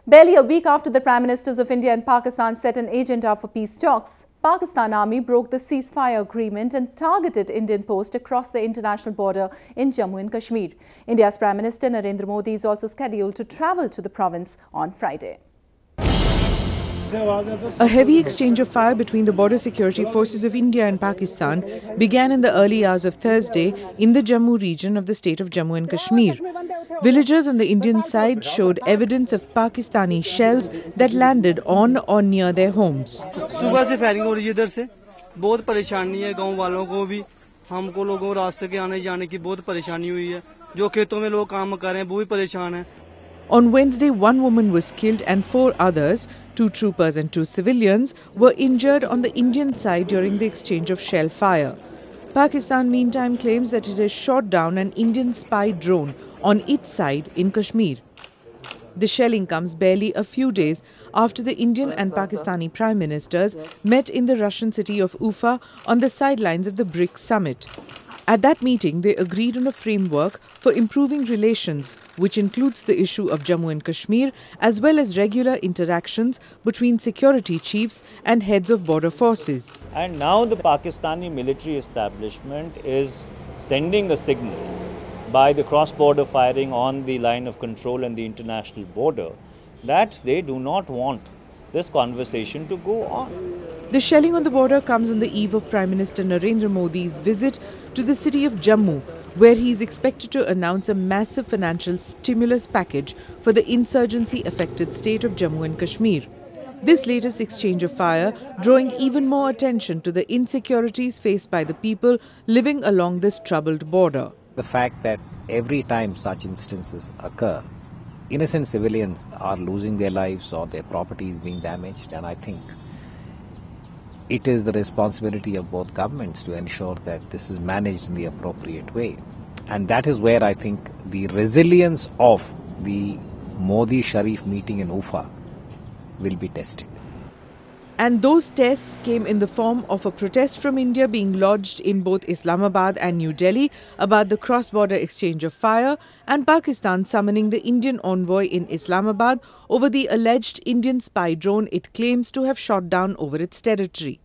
Barely a week after the Prime Ministers of India and Pakistan set an agenda for peace talks, Pakistan Army broke the ceasefire agreement and targeted Indian posts across the international border in Jammu and Kashmir. India's Prime Minister Narendra Modi is also scheduled to travel to the province on Friday. A heavy exchange of fire between the border security forces of India and Pakistan began in the early hours of Thursday in the Jammu region of the state of Jammu and Kashmir. Villagers on the Indian side showed evidence of Pakistani shells that landed on or near their homes. सुबह से firing हो रही है इधर से बहुत परेशानी है गांव वालों को भी हमको लोगों को रास्ते के आने जाने की बहुत परेशानी हुई है जो खेतों में लोग काम कर रहे हैं वो भी परेशान हैं. On Wednesday, one woman was killed and 4 others, 2 troopers and 2 civilians, were injured on the Indian side during the exchange of shell fire. Pakistan meantime claims that it has shot down an Indian spy drone on its side in Kashmir. The shelling comes barely a few days after the Indian and Pakistani Prime Ministers met in the Russian city of Ufa on the sidelines of the BRICS summit. At that meeting, they agreed on a framework for improving relations, which includes the issue of Jammu and Kashmir, as well as regular interactions between security chiefs and heads of border forces. And now the Pakistani military establishment is sending a signal by the cross-border firing on the line of control and the international border that they do not want this conversation to go on. The shelling on the border comes on the eve of Prime Minister Narendra Modi's visit to the city of Jammu, where he is expected to announce a massive financial stimulus package for the insurgency-affected state of Jammu and Kashmir. This latest exchange of fire drawing even more attention to the insecurities faced by the people living along this troubled border. The fact that every time such instances occur, innocent civilians are losing their lives or their property is being damaged, and I think it is the responsibility of both governments to ensure that this is managed in the appropriate way. And that is where I think the resilience of the Modi-Sharif meeting in Ufa will be tested. And those tests came in the form of a protest from India being lodged in both Islamabad and New Delhi about the cross-border exchange of fire, and Pakistan summoning the Indian envoy in Islamabad over the alleged Indian spy drone it claims to have shot down over its territory.